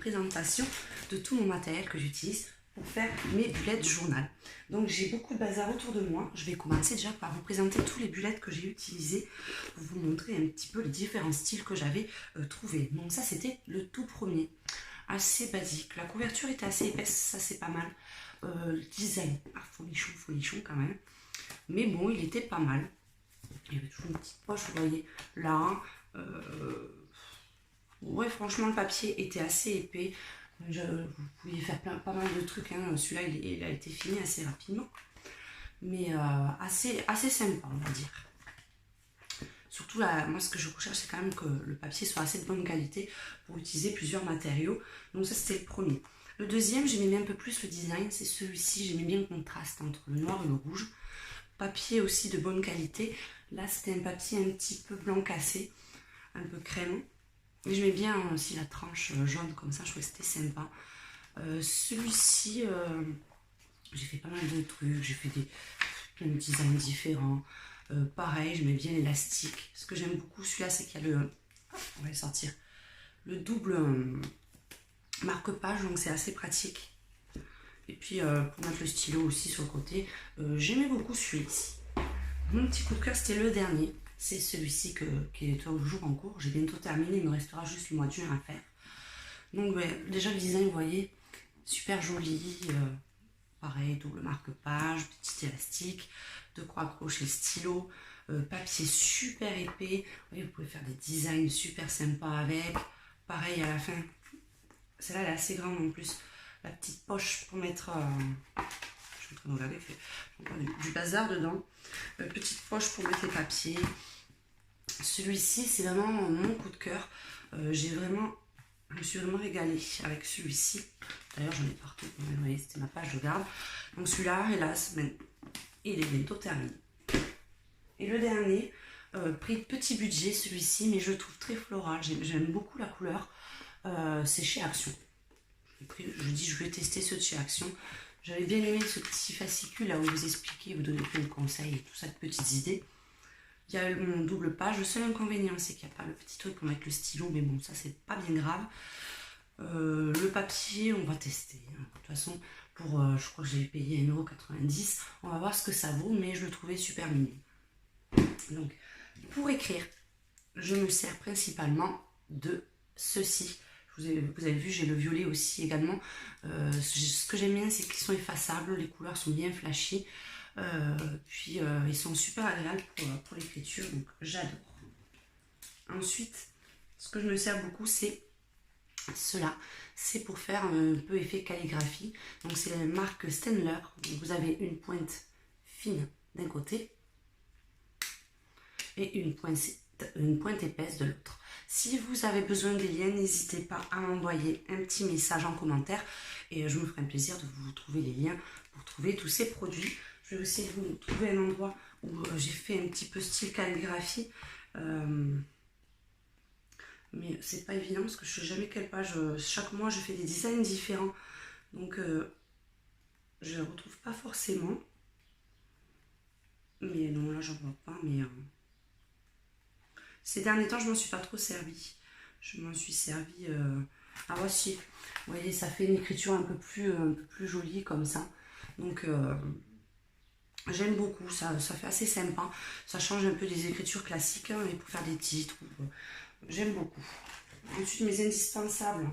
présentation de tout mon matériel que j'utilise pour faire mes bullet journal. Donc j'ai beaucoup de bazar autour de moi. Je vais commencer déjà par vous présenter tous les bullets que j'ai utilisés pour vous montrer un petit peu les différents styles que j'avais trouvés. Donc ça c'était le tout premier, assez basique. La couverture était assez épaisse, ça c'est pas mal. Le design, folichon quand même. Mais bon, il était pas mal. Il y avait toujours une petite poche, vous voyez, là. Ouais, franchement, le papier était assez épais. Vous pouviez faire pas mal de trucs. Hein. Celui-là, il a été fini assez rapidement. Mais assez sympa, on va dire. Surtout, là, moi, ce que je recherche, c'est quand même que le papier soit assez de bonne qualité pour utiliser plusieurs matériaux. Donc ça, c'était le premier. Le deuxième, j'aimais bien un peu plus le design. C'est celui-ci. J'aimais bien le contraste entre le noir et le rouge. Papier aussi de bonne qualité. Là, c'était un papier un petit peu blanc cassé, un peu crème. Mais j'aimais bien aussi la tranche jaune comme ça, je trouvais que c'était sympa. Celui-ci, j'ai fait pas mal de trucs, j'ai fait plein de designs différents. Pareil, j'aimais bien l'élastique. Ce que j'aime beaucoup, celui-là, c'est qu'il y a le... On va le sortir. Le double marque-page, donc c'est assez pratique. Et puis, pour mettre le stylo aussi sur le côté, j'aimais beaucoup celui-ci. Mon petit coup de cœur, c'était le dernier. C'est celui-ci qui est toujours en cours. J'ai bientôt terminé, il me restera juste le mois de juin à faire. Donc déjà le design, vous voyez, super joli. Pareil, double marque-page, petit élastique, de croix crochet stylo, papier super épais. Vous voyez, vous pouvez faire des designs super sympas avec. Pareil à la fin, celle-là elle est assez grande en plus. La petite poche pour mettre... je suis en train de regarder, du bazar dedans. Petite poche pour mettre les papiers. Celui-ci, c'est vraiment mon coup de cœur. Je me suis vraiment régalée avec celui-ci. D'ailleurs, j'en ai partout. Vous voyez, c'était ma page de garde. Donc celui-là, hélas, il est bientôt terminé. Et le dernier, prix petit budget, celui-ci, mais je le trouve très floral. J'aime beaucoup la couleur. C'est chez Action. Je vais tester ceux de chez Action. J'avais bien aimé ce petit fascicule là où vous expliquez, vous donnez plein de conseils et tout ça, de petites idées. Il y a mon double page. Le seul inconvénient, c'est qu'il n'y a pas le petit truc pour mettre le stylo, mais bon, ça c'est pas bien grave. Le papier, on va tester. Hein. De toute façon, je crois que j'ai payé 1,90 €. On va voir ce que ça vaut, mais je le trouvais super mignon. Donc, pour écrire, je me sers principalement de ceci. Vous avez vu, j'ai le violet aussi également. Ce que j'aime bien, c'est qu'ils sont effaçables, les couleurs sont bien flashy. Puis ils sont super agréables pour l'écriture, donc j'adore. Ensuite, ce que je me sers beaucoup, c'est cela. C'est pour faire un peu effet calligraphie. Donc c'est la marque Staedtler. Vous avez une pointe fine d'un côté et une pointe épaisse de l'autre. Si vous avez besoin des liens, n'hésitez pas à m'envoyer un petit message en commentaire et je me ferai un plaisir de vous trouver les liens pour trouver tous ces produits. Je vais essayer de vous trouver un endroit où j'ai fait un petit peu style calligraphie. Mais c'est pas évident parce que je sais jamais quelle page. Chaque mois, je fais des designs différents. Donc, je ne retrouve pas forcément. Mais non, là, j'en vois pas. Mais ces derniers temps, je m'en suis pas trop servi. Je m'en suis servi... Ah, voici. Vous voyez, ça fait une écriture un peu plus jolie comme ça. Donc... j'aime beaucoup, ça fait assez sympa. Ça change un peu des écritures classiques, hein, mais pour faire des titres. J'aime beaucoup. Ensuite, mes indispensables.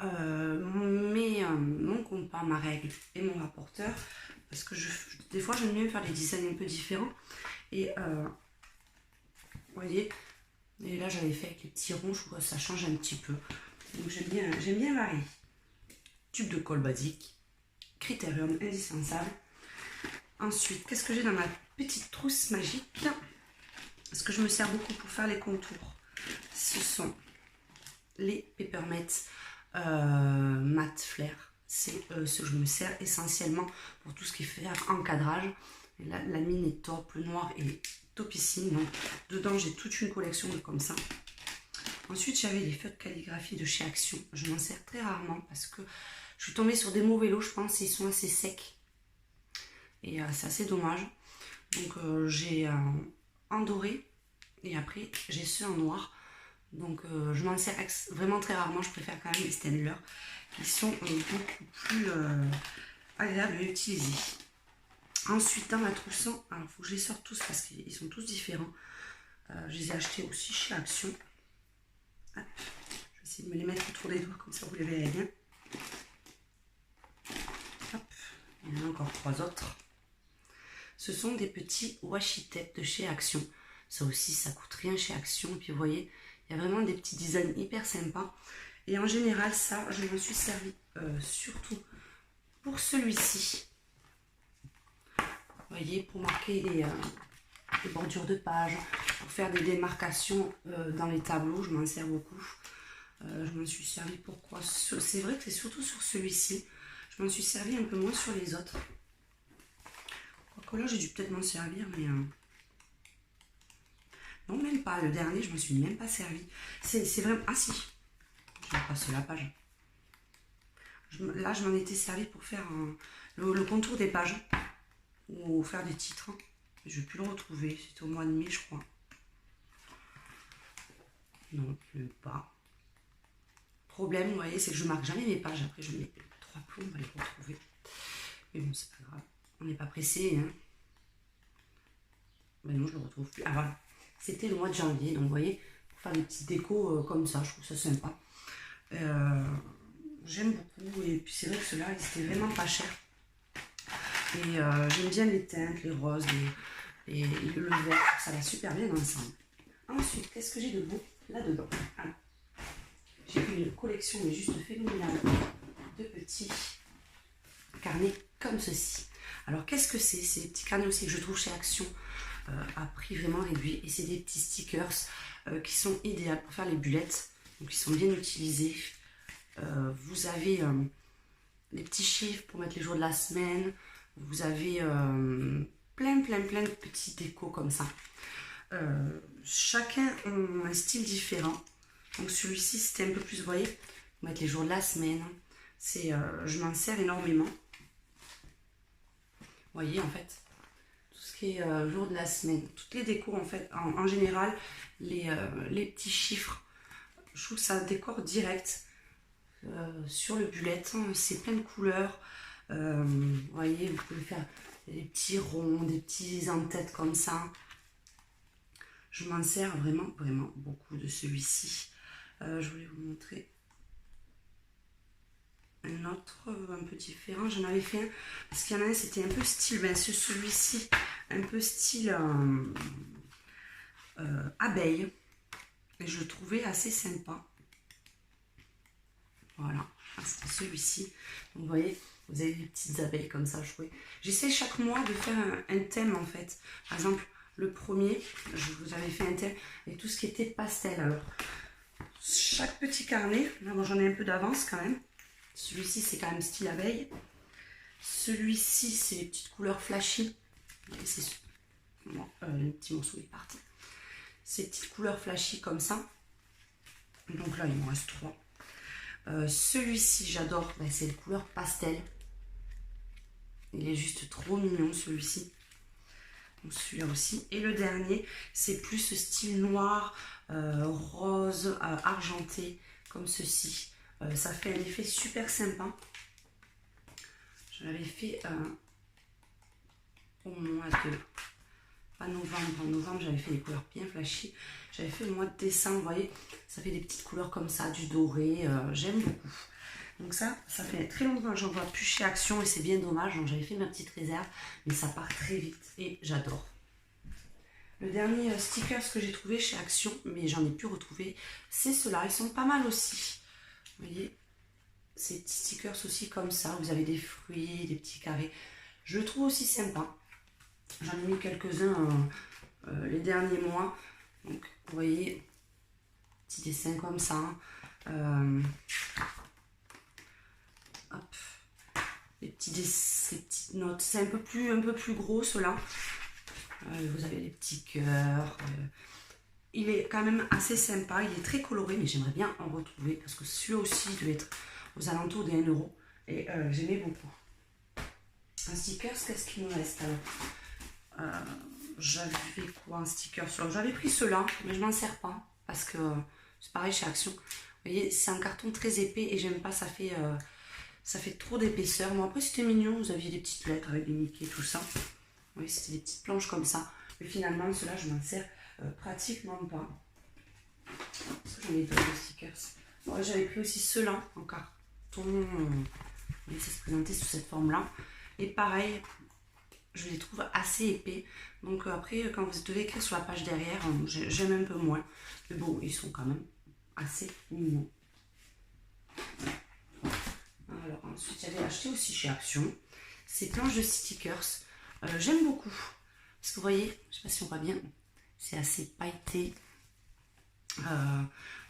Mon compas, ma règle et mon rapporteur. Parce que des fois, j'aime bien faire des designs un peu différents. Et vous voyez, et là, j'avais fait avec les petits ronds. Je trouve que ça change un petit peu. Donc, j'aime bien varier. Tube de colle basique. Critérium indispensable. Ensuite, qu'est-ce que j'ai dans ma petite trousse magique? Parce que je me sers beaucoup pour faire les contours. Ce sont les Peppermint Matte Flair. C'est ce que je me sers essentiellement pour tout ce qui est faire encadrage. Et là, la mine est top, le noir est topissime. Donc, dedans, j'ai toute une collection de comme ça. Ensuite, j'avais les feutres de calligraphie de chez Action. Je m'en sers très rarement parce que je suis tombée sur des mauvais lots, je pense, et ils sont assez secs. Et c'est assez dommage. Donc j'ai en doré et après j'ai ceux en noir. Donc je m'en sers vraiment très rarement, je préfère quand même les Staedtler qui sont beaucoup plus agréables à utiliser. Ensuite dans ma trousse, alors il faut que je les sorte tous parce qu'ils sont tous différents. Je les ai achetés aussi chez Action. Hop. Je vais essayer de me les mettre autour des doigts comme ça vous les verrez bien. Hop. Il y en a encore 3 autres. Ce sont des petits washi tape de chez Action. Ça aussi, ça coûte rien chez Action. Et puis vous voyez, il y a vraiment des petits designs hyper sympas. Et en général, ça, je m'en suis servi surtout pour celui-ci. Vous voyez, pour marquer les bordures de page, pour faire des démarcations dans les tableaux, je m'en sers beaucoup. Je m'en suis servi pourquoi? C'est vrai que c'est surtout sur celui-ci. Je m'en suis servi un peu moins sur les autres. Quoique là, j'ai dû peut-être m'en servir, mais... non, même pas. Le dernier, je me suis même pas servi. C'est vraiment... Ah si, je vais passer la page. Là, je m'en étais servi pour faire le contour des pages. Ou faire des titres. Je ne vais plus le retrouver. C'était au mois de mai, je crois. Non plus pas. Problème, vous voyez, c'est que je marque jamais mes pages. Après, je mets 3 plombs, on va les retrouver. Mais bon, c'est pas grave. On n'est pas pressé. Hein. Ben non, je le retrouve plus. Ah voilà. C'était le mois de janvier. Donc, vous voyez, pour faire des petites décos comme ça, je trouve ça sympa. J'aime beaucoup. Et puis, c'est vrai que ceux-là, ils étaient vraiment pas chers. Et j'aime bien les teintes, les roses, et le vert. Ça va super bien ensemble. Ensuite, qu'est-ce que j'ai de beau là-dedans? J'ai une collection, mais juste phénoménale, de petits carnets comme ceci. Alors, qu'est-ce que c'est? C'est des petits carnets aussi que je trouve chez Action à prix vraiment réduit. Et c'est des petits stickers qui sont idéaux pour faire les bullettes. Donc, ils sont bien utilisés. Vous avez les petits chiffres pour mettre les jours de la semaine. Vous avez plein de petits décos comme ça. Chacun a un style différent. Donc celui-ci, c'était un peu plus, vous voyez, pour mettre les jours de la semaine. Je m'en sers énormément. Vous voyez, en fait, tout ce qui est jour de la semaine. Toutes les décos, en fait, en général, les petits chiffres, je trouve que ça décore direct. Sur le bullet, c'est plein de couleurs. Vous voyez, vous pouvez faire des petits ronds, des petits en-tête comme ça. Je m'en sers vraiment beaucoup de celui-ci. Je voulais vous montrer un autre un peu différent. J'en avais fait un, parce qu'il y en a un, c'était un peu style, ben celui-ci, un peu style abeille. Et je le trouvais assez sympa. Voilà, c'est celui-ci. Donc vous voyez, vous avez des petites abeilles comme ça. J'essaie chaque mois de faire un thème en fait. Par exemple, le premier, je vous avais fait un thème avec tout ce qui était pastel. Alors, chaque petit carnet, là bon, j'en ai un peu d'avance quand même. Celui-ci, c'est quand même style abeille. Celui-ci, c'est les petites couleurs flashy. Bon, le petit morceau est parti. Ces petites couleurs flashy comme ça. Donc là, il me reste 3. Celui-ci, j'adore. Ben, c'est les couleurs pastel. Il est juste trop mignon, celui-ci. Donc celui-là aussi. Et le dernier, c'est plus ce style noir, rose, argenté, comme ceci. Ça fait un effet super sympa. Je l'avais fait au mois de... pas novembre. En novembre, j'avais fait des couleurs bien flashy. J'avais fait le mois de décembre, vous voyez. Ça fait des petites couleurs comme ça, du doré. J'aime beaucoup. Donc ça fait très longtemps que j'en vois plus chez Action et c'est bien dommage. Donc j'avais fait ma petite réserve, mais ça part très vite et j'adore. Le dernier stickers que j'ai trouvé chez Action, mais j'en ai pu retrouver, c'est ceux-là. Ils sont pas mal aussi. Vous voyez, ces petits stickers aussi comme ça. Vous avez des fruits, des petits carrés. Je le trouve aussi sympa. J'en ai mis quelques-uns les derniers mois. Donc vous voyez, petits dessins comme ça. Hop. Ces petites notes. C'est un peu plus gros ceux-là. Vous avez les petits cœurs. Il est quand même assez sympa. Il est très coloré, mais j'aimerais bien en retrouver parce que celui-là aussi doit être aux alentours des 1 €. Et j'aimais beaucoup. Un sticker, qu'est-ce qu'il me reste alors? J'avais quoi un sticker sur... J'avais pris ceux-là, mais je m'en sers pas parce que C'est pareil chez Action. Vous voyez, c'est un carton très épais et j'aime pas, ça fait trop d'épaisseur. Bon, après, c'était mignon. Vous aviez des petites lettres avec des Mickey, tout ça. Vous voyez, c'était des petites planches comme ça. Mais finalement, ceux-là, je m'en sers pratiquement pas. Parce que j'en ai d'autres stickers. Bon, j'avais pris aussi ceux-là en carton. Vous voyez, ça se présentait sous cette forme-là. Et pareil, je les trouve assez épais. Donc après, quand vous devez écrire sur la page derrière, j'aime un peu moins. Mais bon, ils sont quand même assez mignons. Alors ensuite, j'avais acheté aussi chez Action ces planches de stickers. J'aime beaucoup. Parce que vous voyez, je sais pas si on voit bien, c'est assez pailleté.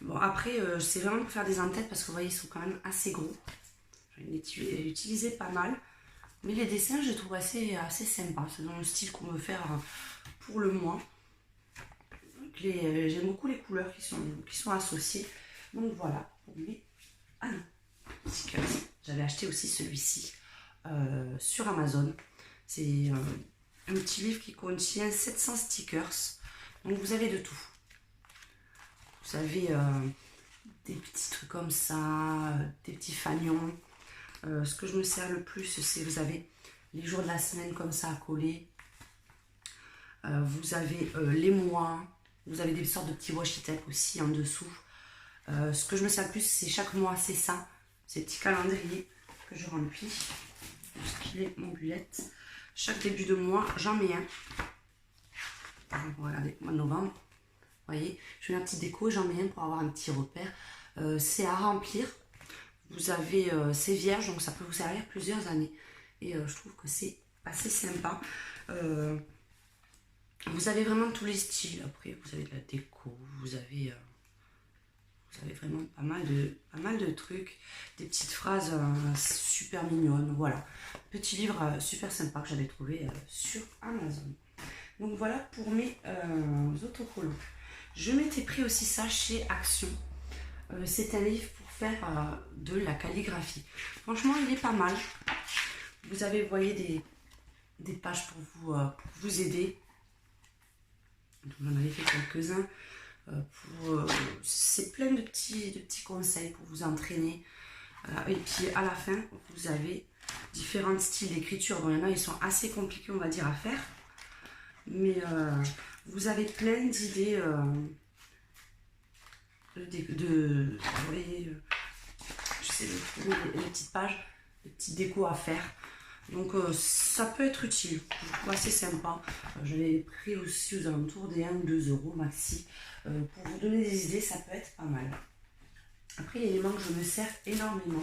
Bon, après, c'est vraiment pour faire des en-têtes parce que vous voyez, ils sont quand même assez gros. Je vais les utiliser pas mal. Mais les dessins, je les trouve assez sympas. C'est dans le style qu'on veut faire pour le mois. J'aime beaucoup les couleurs qui sont associées. Donc voilà, pour mes stickers. J'avais acheté aussi celui-ci sur Amazon. C'est un petit livre qui contient 700 stickers. Donc vous avez de tout. Vous avez des petits trucs comme ça, des petits fanions. Ce que je me sers le plus, c'est vous avez les jours de la semaine comme ça à coller. Vous avez les mois. Vous avez des sortes de petits washi tape aussi en dessous. Ce que je me sers le plus, c'est chaque mois, c'est ça. Ces petits calendriers que je remplis. Je est mon bullet. Chaque début de mois, j'en mets un. Regardez, mois de novembre. Vous voyez, je fais ma petite déco, j'en mets un pour avoir un petit repère. C'est à remplir. Vous avez c'est vierge, donc ça peut vous servir plusieurs années. Et je trouve que c'est assez sympa. Vous avez vraiment tous les styles. Après, vous avez de la déco, vous avez vraiment pas mal de trucs. Des petites phrases super mignonnes. Voilà. Petit livre super sympa que j'avais trouvé sur Amazon. Donc voilà pour mes autocollants. Je m'étais pris aussi ça chez Action. C'est un livre pour faire de la calligraphie. Franchement, il est pas mal. Vous avez, vous voyez, des pages pour vous aider. J'en avais fait quelques-uns. C'est plein de petits conseils pour vous entraîner. Et puis à la fin, vous avez différents styles d'écriture. Bon, il y en a, ils sont assez compliqués, on va dire, à faire. Mais vous avez plein d'idées vous voyez, je sais les petites pages, les petites décos à faire. Donc ça peut être utile, je trouve assez sympa. Je l'ai pris aussi aux alentours des 1 ou 2 euros maxi. Pour vous donner des idées, ça peut être pas mal. Après, l'élément que je me sers énormément,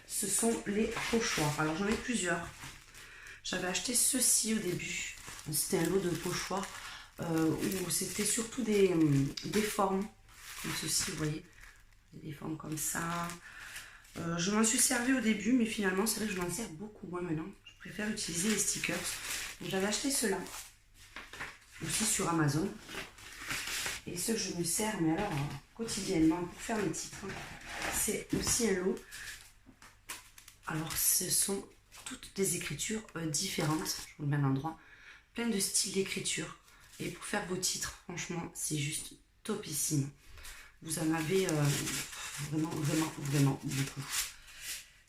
ce sont les pochoirs. Alors j'en ai plusieurs. J'avais acheté ceci au début. C'était un lot de pochoirs où c'était surtout des formes comme ceci, vous voyez. Des formes comme ça. Je m'en suis servi au début, mais finalement, c'est vrai que je m'en sers beaucoup moins maintenant. Je préfère utiliser les stickers. J'avais acheté ceux-là aussi sur Amazon. Et ce que je me sers, mais alors quotidiennement pour faire mes titres, c'est aussi un lot. Alors, ce sont toutes des écritures différentes. Je vous le mets à l'endroit. Plein de styles d'écriture. Et pour faire vos titres, franchement, c'est juste topissime. Vous en avez vraiment beaucoup.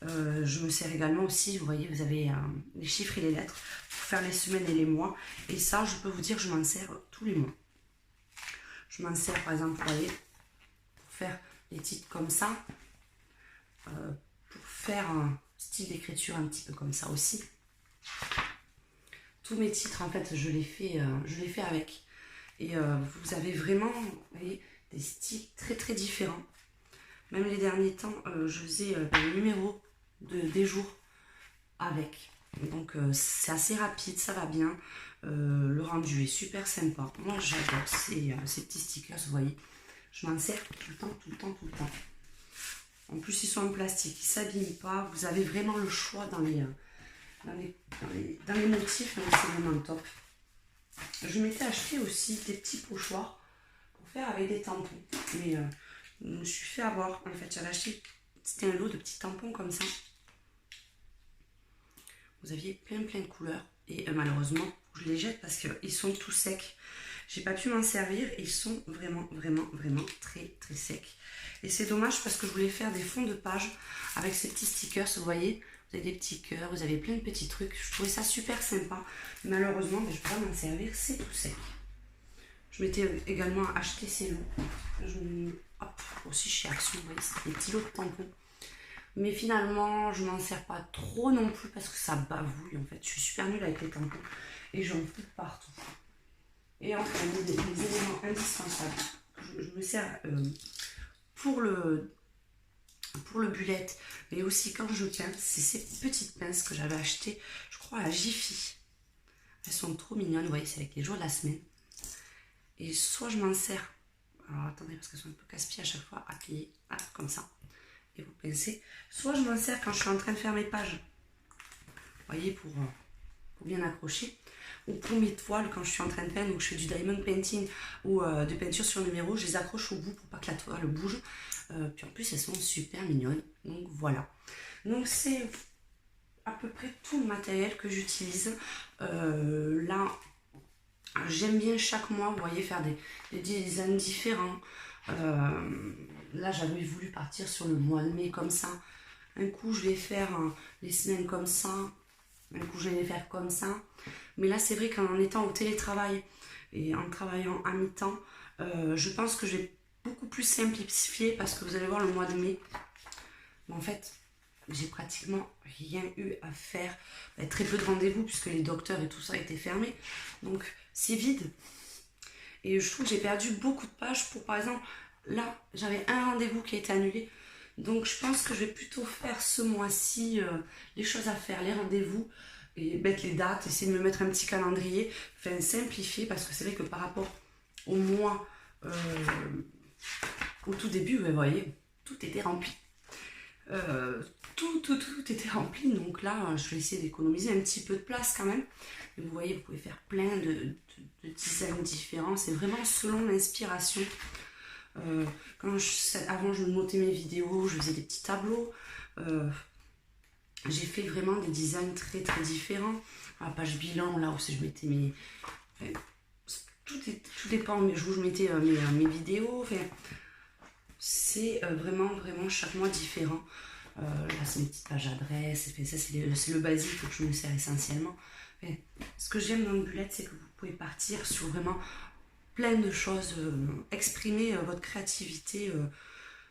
Je me sers également aussi, vous voyez, vous avez les chiffres et les lettres pour faire les semaines et les mois. Et ça, je peux vous dire, je m'en sers tous les mois. Je m'en sers, par exemple, vous voyez, pour faire les titres comme ça. Pour faire un style d'écriture un petit peu comme ça aussi. Tous mes titres, en fait, je les fais avec. Et vous avez vraiment, vous voyez, des styles très différents. Même les derniers temps, je faisais le numéro des jours avec. Donc c'est assez rapide, ça va bien. Le rendu est super sympa. Moi j'adore ces petits stickers, vous voyez. Je m'en sers tout le temps. En plus ils sont en plastique, ils ne s'abîment pas. Vous avez vraiment le choix dans les motifs, donc c'est vraiment top. Je m'étais acheté aussi des petits pochoirs pour faire avec des tampons. Mais je me suis fait avoir. En fait, j'avais acheté, c'était un lot de petits tampons comme ça. Vous aviez plein de couleurs. Et malheureusement, je les jette parce qu'ils sont tout secs. j'ai pas pu m'en servir. Ils sont vraiment très secs. Et c'est dommage parce que je voulais faire des fonds de page avec ces petits stickers, vous voyez. Vous avez des petits cœurs, vous avez plein de petits trucs. Je trouvais ça super sympa. Malheureusement, je ne peux pas m'en servir, c'est tout sec. Je m'étais également acheté ces lots. Hop, aussi chez Action, vous voyez, c'est des petits lots de tampons. Mais finalement, je m'en sers pas trop non plus parce que ça bavouille en fait. Je suis super nulle avec les tampons et j'en fous partout. Et enfin, les éléments indispensables. Je me sers pour le bullette, mais aussi quand je pince, c'est ces petites pinces que j'avais achetées, je crois, à Jiffy. Elles sont trop mignonnes, vous voyez, c'est avec les jours de la semaine. Et soit je m'en sers, alors attendez, parce qu'elles sont un peu casse-pieds à chaque fois, à plier, hop, comme ça, et vous pincez. Soit je m'en sers quand je suis en train de faire mes pages, vous voyez, pour bien accrocher. Ou pour mes toiles, quand je suis en train de peindre, ou que je fais du diamond painting, ou de peinture sur numéro, je les accroche au bout pour pas que la toile bouge. Puis en plus, elles sont super mignonnes. Donc voilà. Donc c'est à peu près tout le matériel que j'utilise. Là, j'aime bien chaque mois, vous voyez, faire des designs différents. Là, j'avais voulu partir sur le mois de mai comme ça. Un coup, je vais faire les semaines comme ça. Un coup, je vais les faire comme ça. Mais là, c'est vrai qu'en étant au télétravail et en travaillant à mi-temps, je pense que je vais beaucoup plus simplifier parce que vous allez voir le mois de mai. En fait, j'ai pratiquement rien eu à faire. Très peu de rendez-vous puisque les docteurs et tout ça étaient fermés. Donc, c'est vide. Et je trouve que j'ai perdu beaucoup de pages pour, par exemple, là, j'avais un rendez-vous qui a été annulé. Donc, je pense que je vais plutôt faire ce mois-ci les choses à faire, les rendez-vous, et mettre les dates, essayer de me mettre un petit calendrier, enfin simplifier, parce que c'est vrai que par rapport au mois, au tout début, vous voyez, tout était rempli. Tout était rempli, donc là je vais essayer d'économiser un petit peu de place quand même. Et vous voyez, vous pouvez faire plein de designs différents, c'est vraiment selon l'inspiration. Avant je notais mes vidéos, je faisais des petits tableaux. J'ai fait vraiment des designs très différents. À la page bilan, là aussi je mettais mes... Enfin, tout dépend où je mettais mes vidéos. Enfin, c'est vraiment chaque mois différent. Là c'est mes petites pages adresses, ça c'est le basique que je me sers essentiellement. Enfin, ce que j'aime dans le bullet, c'est que vous pouvez partir sur vraiment plein de choses, exprimer votre créativité,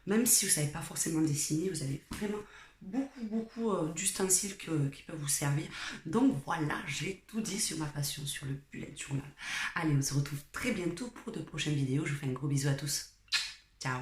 même si vous ne savez pas forcément dessiner, vous avez vraiment beaucoup d'ustensiles qui peuvent vous servir. Donc voilà, j'ai tout dit sur ma passion sur le bullet journal. Allez, on se retrouve très bientôt pour de prochaines vidéos. Je vous fais un gros bisou à tous. Ciao.